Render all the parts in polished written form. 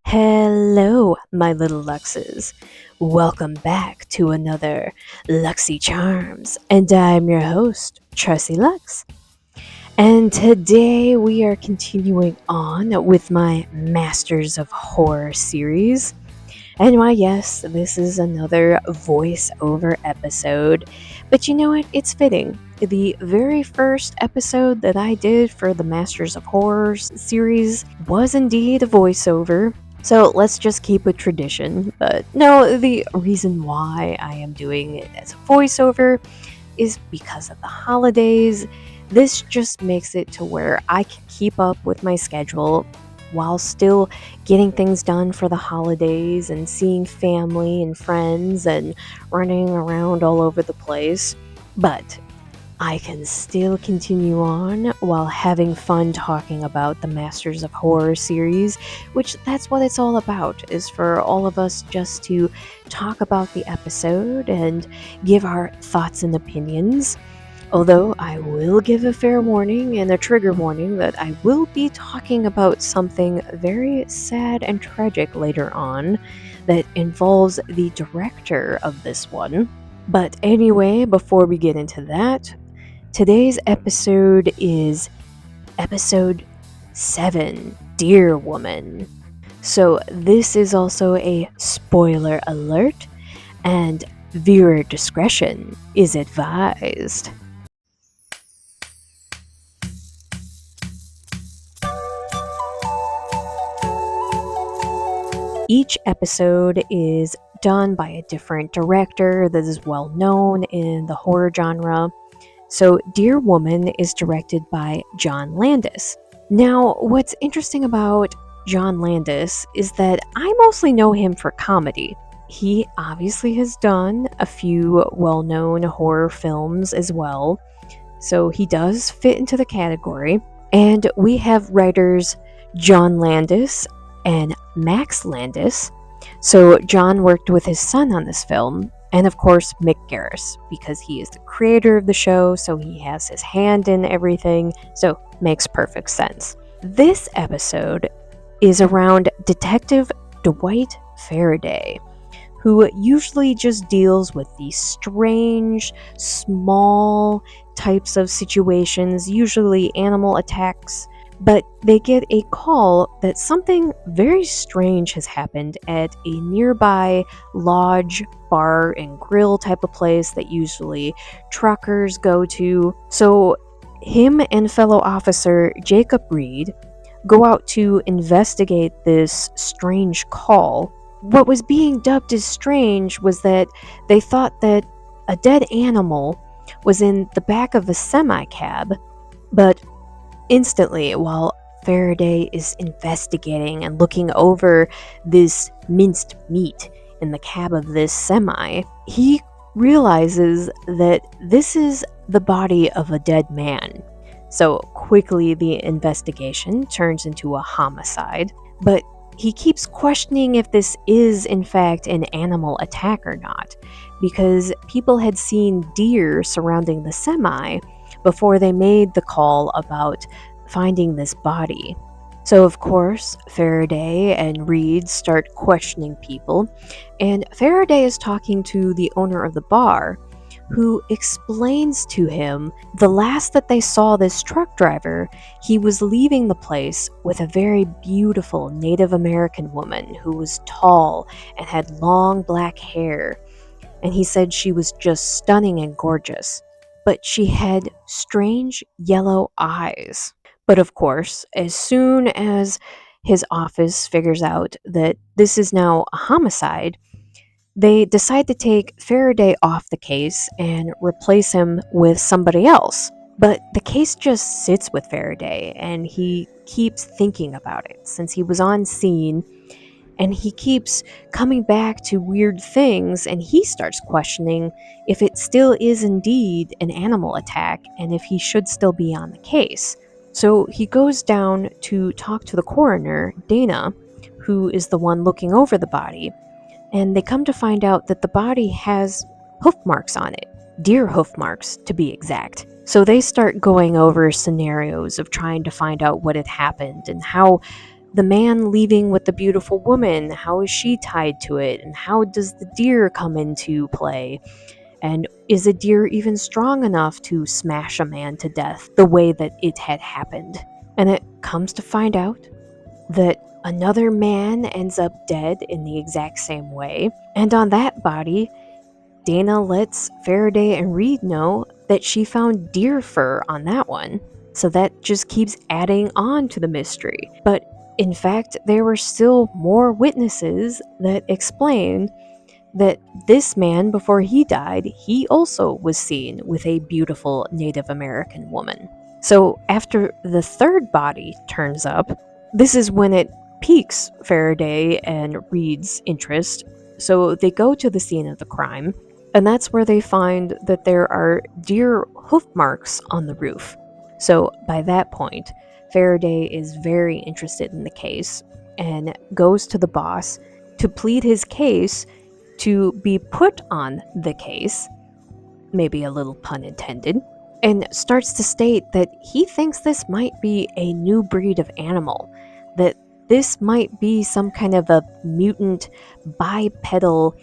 Hello, my little Luxes. Welcome back to another Luxy Charms, and I'm your host, Tressie Lux. And today we are continuing on with my Masters of Horror series. And why, yes, this is another voiceover episode. But you know what? It's fitting. The very first episode that I did for the Masters of Horror series was indeed a voiceover. So let's just keep a tradition. But no, the reason why I am doing it as a voiceover is because of the holidays. This just makes it to where I can keep up with my schedule while still getting things done for the holidays and seeing family and friends and running around all over the place. But I can still continue on while having fun talking about the Masters of Horror series, which that's what it's all about, is for all of us just to talk about the episode and give our thoughts and opinions. Although I will give a fair warning and a trigger warning that I will be talking about something very sad and tragic later on that involves the director of this one. But anyway, before we get into that, today's episode is episode 7, Dear Woman. So this is also a spoiler alert, and viewer discretion is advised. Each episode is done by a different director that is well known in the horror genre. So, Dear Woman is directed by John Landis. Now, what's interesting about John Landis is that I mostly know him for comedy. He obviously has done a few well-known horror films as well, so he does fit into the category. And we have writers John Landis and Max Landis. So John worked with his son on this film, and of course Mick Garris, because he is the creator of the show, so he has his hand in everything, so makes perfect sense. This episode is around Detective Dwight Faraday, who usually just deals with these strange, small types of situations, usually animal attacks. But they get a call that something very strange has happened at a nearby lodge, bar, and grill type of place that usually truckers go to. So him and fellow officer Jacob Reed go out to investigate this strange call. What was being dubbed as strange was that they thought that a dead animal was in the back of a semi-cab, but instantly, while Faraday is investigating and looking over this minced meat in the cab of this semi, he realizes that this is the body of a dead man. So quickly the investigation turns into a homicide, but he keeps questioning if this is in fact an animal attack or not, because people had seen deer surrounding the semi before they made the call about finding this body. So of course, Faraday and Reed start questioning people, and Faraday is talking to the owner of the bar, who explains to him the last that they saw this truck driver, he was leaving the place with a very beautiful Native American woman who was tall and had long black hair, and he said she was just stunning and gorgeous. But she had strange yellow eyes. But of course, as soon as his office figures out that this is now a homicide, they decide to take Faraday off the case and replace him with somebody else. But the case just sits with Faraday, and he keeps thinking about it since he was on scene, and he keeps coming back to weird things, and he starts questioning if it still is indeed an animal attack and if he should still be on the case. So he goes down to talk to the coroner, Dana, who is the one looking over the body, and they come to find out that the body has hoof marks on it, deer hoof marks to be exact. So they start going over scenarios of trying to find out what had happened and how the man leaving with the beautiful woman, how is she tied to it? And how does the deer come into play? And is a deer even strong enough to smash a man to death the way that it had happened? And it comes to find out that another man ends up dead in the exact same way. And on that body, Dana lets Faraday and Reed know that she found deer fur on that one. So that just keeps adding on to the mystery. But in fact, there were still more witnesses that explained that this man, before he died, he also was seen with a beautiful Native American woman. So after the third body turns up, this is when it piques Faraday and Reed's interest. So they go to the scene of the crime, and that's where they find that there are deer hoof marks on the roof. So by that point, Faraday is very interested in the case and goes to the boss to plead his case to be put on the case, maybe a little pun intended, and starts to state that he thinks this might be a new breed of animal, that this might be some kind of a mutant, bipedal,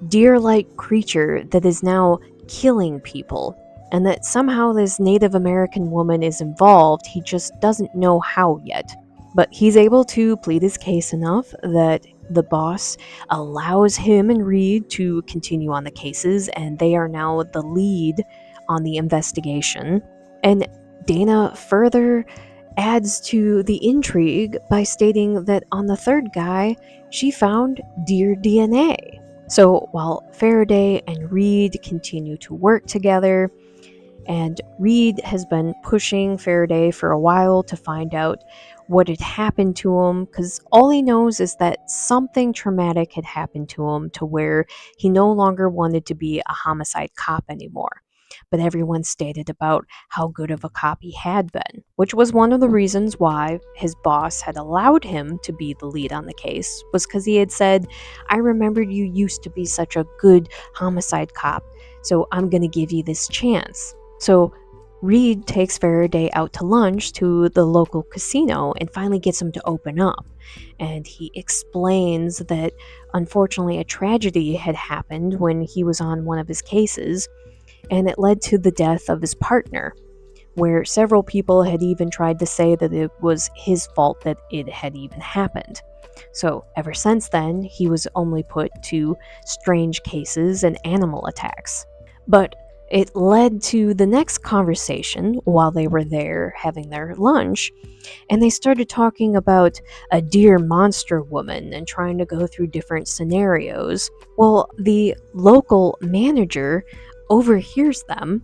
deer-like creature that is now killing people, and that somehow this Native American woman is involved. He just doesn't know how yet. But he's able to plead his case enough that the boss allows him and Reed to continue on the cases, and they are now the lead on the investigation. And Dana further adds to the intrigue by stating that on the third guy, she found deer DNA. So while Faraday and Reed continue to work together, and Reed has been pushing Faraday for a while to find out what had happened to him, because all he knows is that something traumatic had happened to him to where he no longer wanted to be a homicide cop anymore. But everyone stated about how good of a cop he had been, which was one of the reasons why his boss had allowed him to be the lead on the case, was because he had said, "I remembered you used to be such a good homicide cop, so I'm going to give you this chance." So Reed takes Faraday out to lunch to the local casino and finally gets him to open up. And he explains that unfortunately a tragedy had happened when he was on one of his cases, and it led to the death of his partner, where several people had even tried to say that it was his fault that it had even happened. So ever since then, he was only put to strange cases and animal attacks. But it led to the next conversation while they were there having their lunch, and they started talking about a deer monster woman and trying to go through different scenarios. Well, the local manager overhears them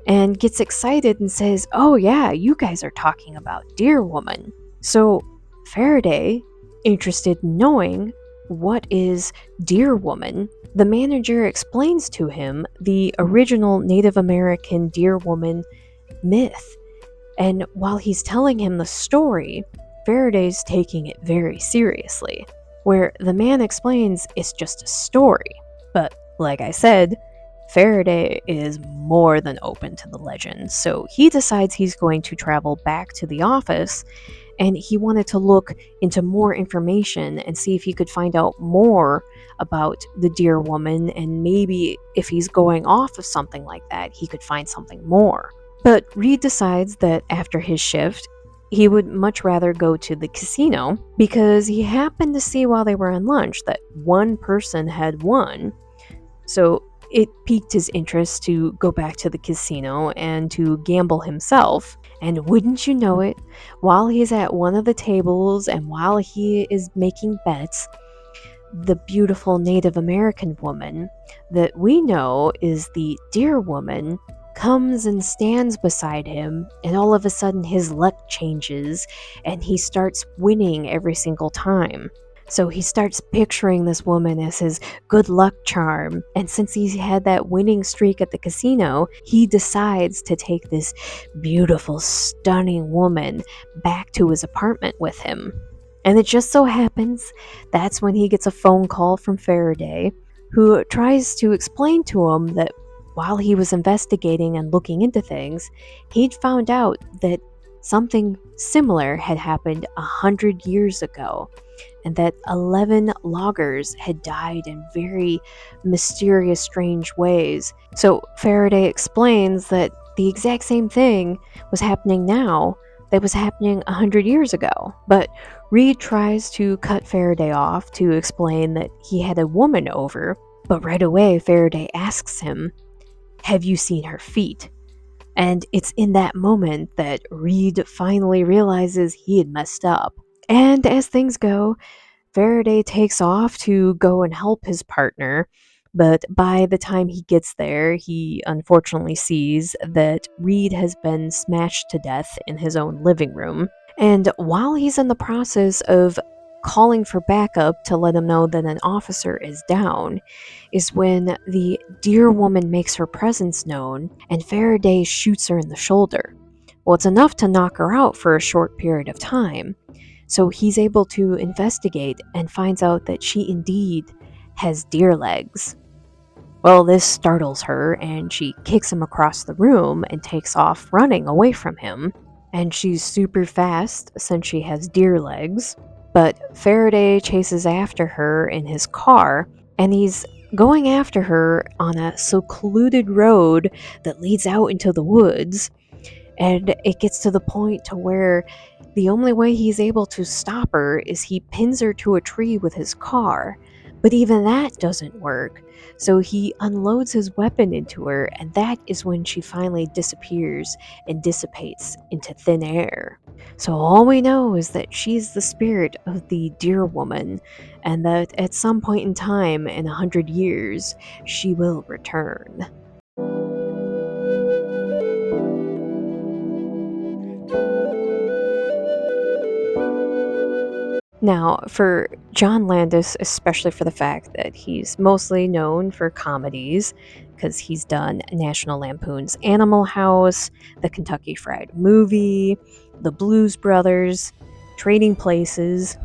and gets excited and says, "Oh yeah, you guys are talking about Deer Woman." So Faraday, interested in knowing what is Deer Woman, the manager explains to him the original Native American Deer Woman myth. And while he's telling him the story, Faraday's taking it very seriously, where the man explains it's just a story. But like I said, Faraday is more than open to the legend, so he decides he's going to travel back to the office, and he wanted to look into more information and see if he could find out more about the Deer Woman, and maybe if he's going off of something like that, he could find something more. But Reed decides that after his shift, he would much rather go to the casino, because he happened to see while they were on lunch that one person had won. So it piqued his interest to go back to the casino and to gamble himself. And wouldn't you know it, while he's at one of the tables and while he is making bets, the beautiful Native American woman that we know is the Deer Woman comes and stands beside him, and all of a sudden his luck changes and he starts winning every single time. So he starts picturing this woman as his good luck charm, and since he had that winning streak at the casino, he decides to take this beautiful, stunning woman back to his apartment with him. And it just so happens that's when he gets a phone call from Faraday, who tries to explain to him that while he was investigating and looking into things, he'd found out that something similar had happened 100 years ago, and that 11 loggers had died in very mysterious, strange ways. So Faraday explains that the exact same thing was happening now that was happening 100 years ago. But Reed tries to cut Faraday off to explain that he had a woman over, but right away Faraday asks him, "Have you seen her feet?" And it's in that moment that Reed finally realizes he had messed up. And as things go, Faraday takes off to go and help his partner, but by the time he gets there, he unfortunately sees that Reed has been smashed to death in his own living room. And while he's in the process of calling for backup to let him know that an officer is down, is when the dear woman makes her presence known and Faraday shoots her in the shoulder. Well, it's enough to knock her out for a short period of time. So he's able to investigate and finds out that she indeed has deer legs. Well, this startles her and she kicks him across the room and takes off running away from him. And she's super fast since she has deer legs. But Faraday chases after her in his car, and he's going after her on a secluded road that leads out into the woods. And it gets to the point to where the only way he's able to stop her is he pins her to a tree with his car. But even that doesn't work. So he unloads his weapon into her, and that is when she finally disappears and dissipates into thin air. So all we know is that she's the spirit of the deer woman, and that at some point in time in 100 years, she will return. Now, for John Landis, especially for the fact that he's mostly known for comedies, because he's done National Lampoon's Animal House, the Kentucky Fried Movie, the Blues Brothers, Trading Places,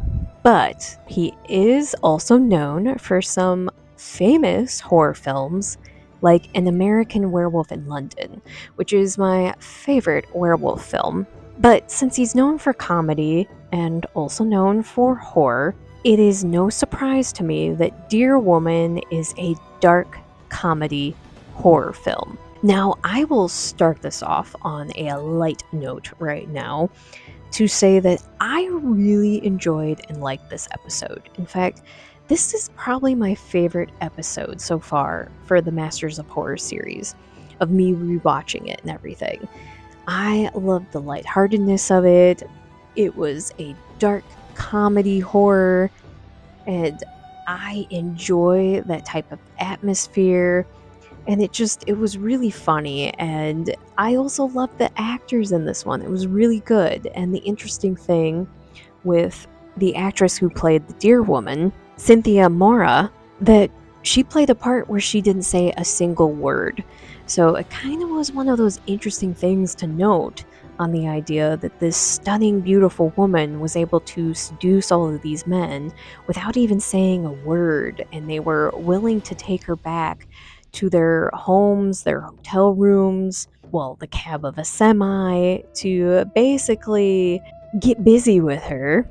but he is also known for some famous horror films like An American Werewolf in London, which is my favorite werewolf film. But since he's known for comedy and also known for horror, it is no surprise to me that Dear Woman is a dark comedy horror film. Now, I will start this off on a light note right now to say that I really enjoyed and liked this episode. In fact, this is probably my favorite episode so far for the Masters of Horror series, of me rewatching it and everything. I loved the lightheartedness of it. It was a dark comedy horror, and I enjoy that type of atmosphere. And it was really funny, and I also loved the actors in this one. It was really good. And the interesting thing with the actress who played the deer woman, Cinthia Moura, that she played a part where she didn't say a single word. So it kind of was one of those interesting things to note on the idea that this stunning, beautiful woman was able to seduce all of these men without even saying a word, and they were willing to take her back to their homes, their hotel rooms, well, the cab of a semi, to basically get busy with her.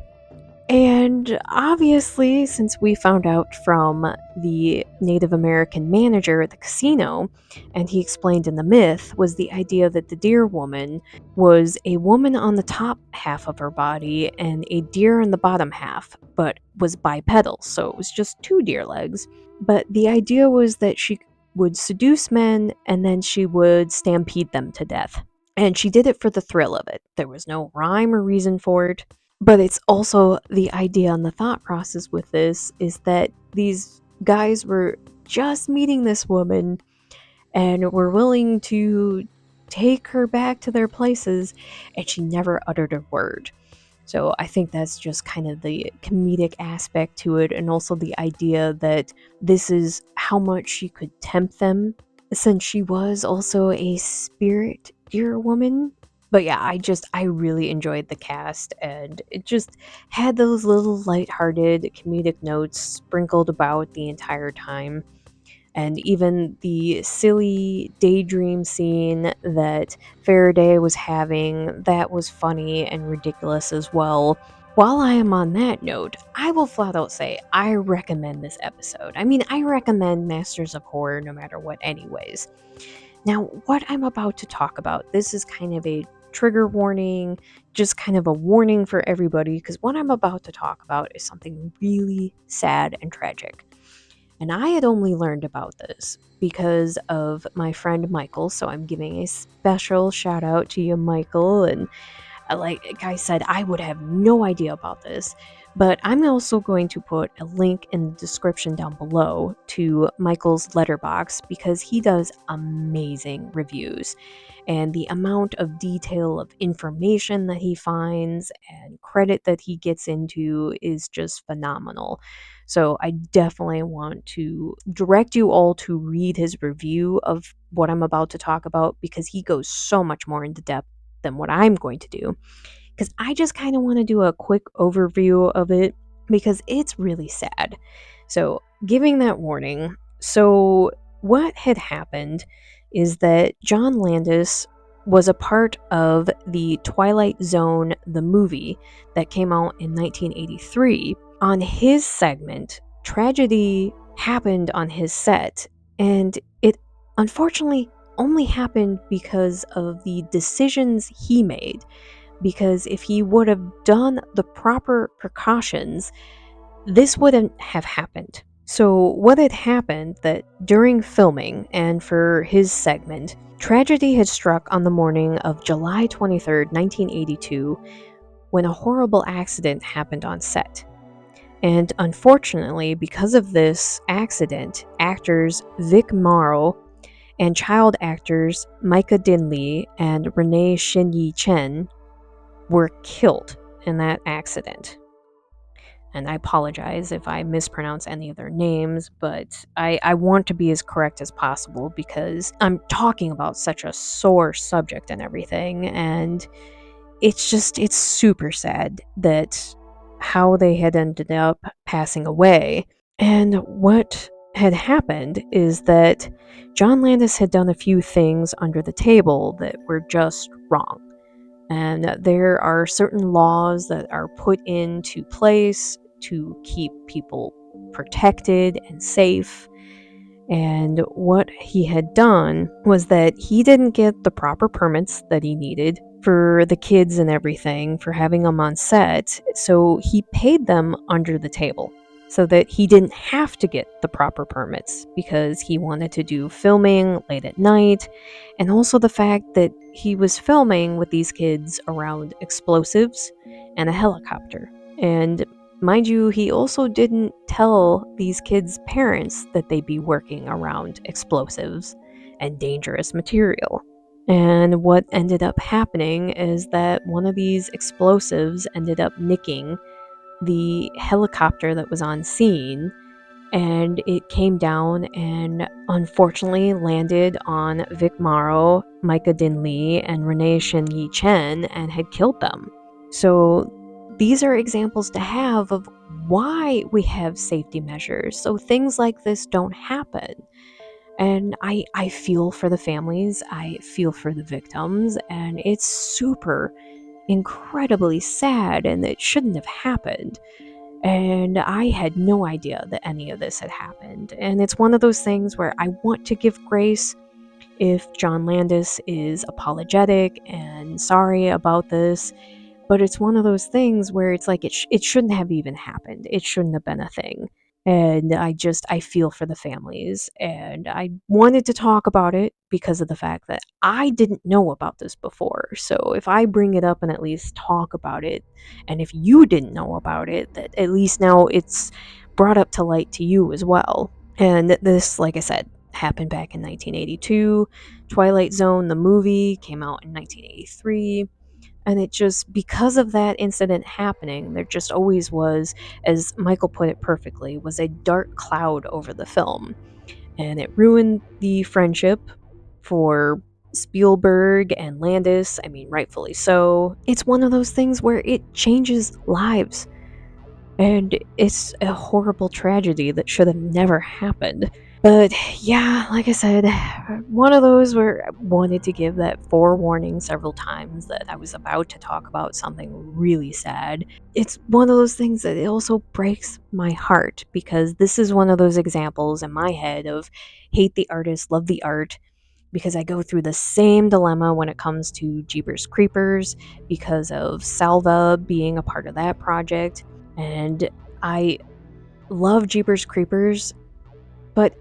And obviously, since we found out from the Native American manager at the casino, and he explained in the myth, was the idea that the deer woman was a woman on the top half of her body and a deer in the bottom half, but was bipedal, so it was just two deer legs. But the idea was that she would seduce men and then she would stampede them to death. And she did it for the thrill of it. There was no rhyme or reason for it. But it's also the idea and the thought process with this is that these guys were just meeting this woman and were willing to take her back to their places, and she never uttered a word. So I think that's just kind of the comedic aspect to it, and also the idea that this is how much she could tempt them, since she was also a spirit deer woman. But yeah, I really enjoyed the cast, and it just had those little lighthearted comedic notes sprinkled about the entire time. And even the silly daydream scene that Faraday was having, that was funny and ridiculous as well. While I am on that note, I will flat out say I recommend this episode. I mean, I recommend Masters of Horror no matter what anyways. Now, what I'm about to talk about, this is kind of a trigger warning, just kind of a warning for everybody, because what I'm about to talk about is something really sad and tragic. And I had only learned about this because of my friend Michael, so I'm giving a special shout out to you, Michael. And like I said, I would have no idea about this, but I'm also going to put a link in the description down below to Michael's letterbox because he does amazing reviews. And the amount of detail of information that he finds and credit that he gets into is just phenomenal. So I definitely want to direct you all to read his review of what I'm about to talk about because he goes so much more into depth than what I'm going to do. Because I just kind of want to do a quick overview of it because it's really sad. So, giving that warning, so what had happened is that John Landis was a part of the Twilight Zone, the movie that came out in 1983. On his segment, tragedy happened on his set, and it unfortunately only happened because of the decisions he made. Because if he would have done the proper precautions, this wouldn't have happened. So, what had happened that during filming and for his segment, tragedy had struck on the morning of July 23rd, 1982, when a horrible accident happened on set. And unfortunately, because of this accident, actors Vic Morrow and child actors Micah Dinley and Renee Shin-Yi Chen were killed in that accident. And I apologize if I mispronounce any of their names, but I want to be as correct as possible because I'm talking about such a sore subject and everything, and it's super sad that how they had ended up passing away. And what had happened is that John Landis had done a few things under the table that were just wrong. And there are certain laws that are put into place to keep people protected and safe. And what he had done was that he didn't get the proper permits that he needed for the kids and everything for having them on set. So he paid them under the table so that he didn't have to get the proper permits because he wanted to do filming late at night. And also the fact that he was filming with these kids around explosives and a helicopter. And mind you, he also didn't tell these kids' parents that they'd be working around explosives and dangerous material. And what ended up happening is that one of these explosives ended up nicking the helicopter that was on scene, and it came down and unfortunately landed on Vic Morrow, Micah Dinley, and Renee Shin-Yi Chen and had killed them. So these are examples to have of why we have safety measures so things like this don't happen. And I feel for the families, I feel for the victims, and it's super incredibly sad and it shouldn't have happened. And I had no idea that any of this had happened. And it's one of those things where I want to give grace if John Landis is apologetic and sorry about this. But it's one of those things where it's like it shouldn't have even happened. It shouldn't have been a thing. And I feel for the families. And I wanted to talk about it because of the fact that I didn't know about this before. So if I bring it up and at least talk about it, and if you didn't know about it, that at least now it's brought up to light to you as well. And this, like I said, happened back in 1982. Twilight Zone, the movie, came out in 1983. And it just, because of that incident happening, there just always was, as Michael put it perfectly, was a dark cloud over the film. And it ruined the friendship for Spielberg and Landis. I mean, rightfully so. It's one of those things where it changes lives. And it's a horrible tragedy that should have never happened. But yeah, like I said, one of those where I wanted to give that forewarning several times that I was about to talk about something really sad. It's one of those things that it also breaks my heart, because this is one of those examples in my head of hate the artist, love the art, because I go through the same dilemma when it comes to Jeepers Creepers because of Salva being a part of that project. And I love Jeepers Creepers, but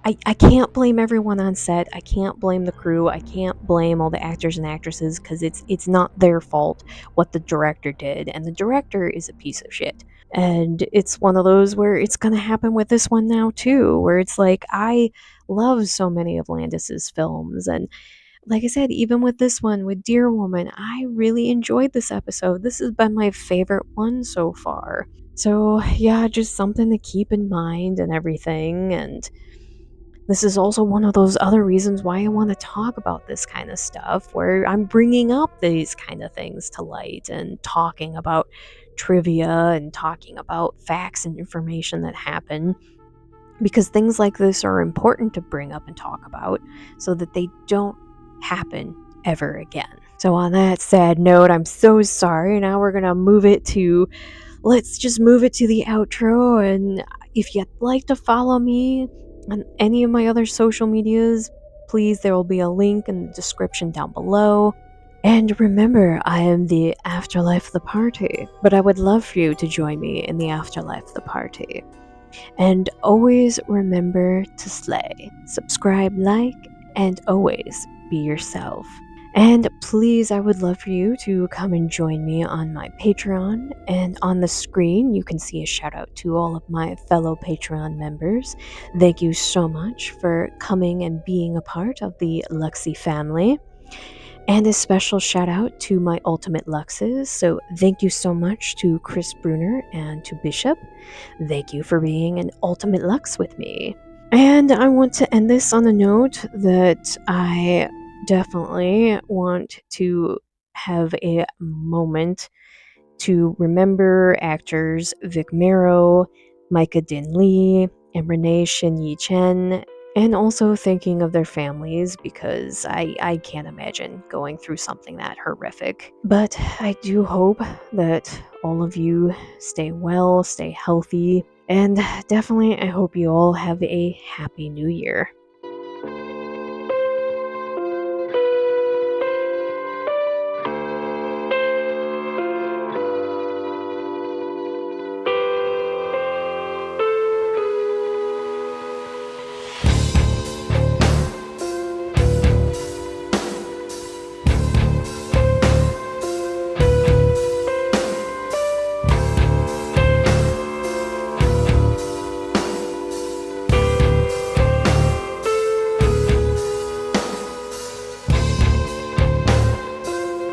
I can't blame everyone on set. I can't blame the crew. I can't blame all the actors and actresses, because it's not their fault what the director did. And the director is a piece of shit. And it's one of those where it's going to happen with this one now too, where it's like I love so many of Landis's films, and like I said, even with this one, with Dear Woman, I really enjoyed this episode. This has been my favorite one so far. So, yeah, just something to keep in mind and everything. And this is also one of those other reasons why I want to talk about this kind of stuff, where I'm bringing up these kind of things to light and talking about trivia and talking about facts and information that happen, because things like this are important to bring up and talk about so that they don't happen ever again. So, on that sad note, I'm so sorry. Now we're going to let's just move it to the outro. And if you'd like to follow me on any of my other social medias, please, there will be a link in the description down below. And remember, I am the afterlife of the party, but I would love for you to join me in the afterlife of the party. And always remember to slay, subscribe, like, and always be yourself. And please, I would love for you to come and join me on my Patreon. And on the screen, you can see a shout out to all of my fellow Patreon members. Thank you so much for coming and being a part of the Luxie family. And a special shout out to my Ultimate Luxes. So thank you so much to Chris Bruner and to Bishop. Thank you for being an Ultimate Lux with me. And I want to end this on a note that I definitely want to have a moment to remember actors Vic Merrow, Micah Din Lee, and Renee Shin Yi Chen, and also thinking of their families, because I can't imagine going through something that horrific. But I do hope that all of you stay well, stay healthy, and definitely I hope you all have a happy new year.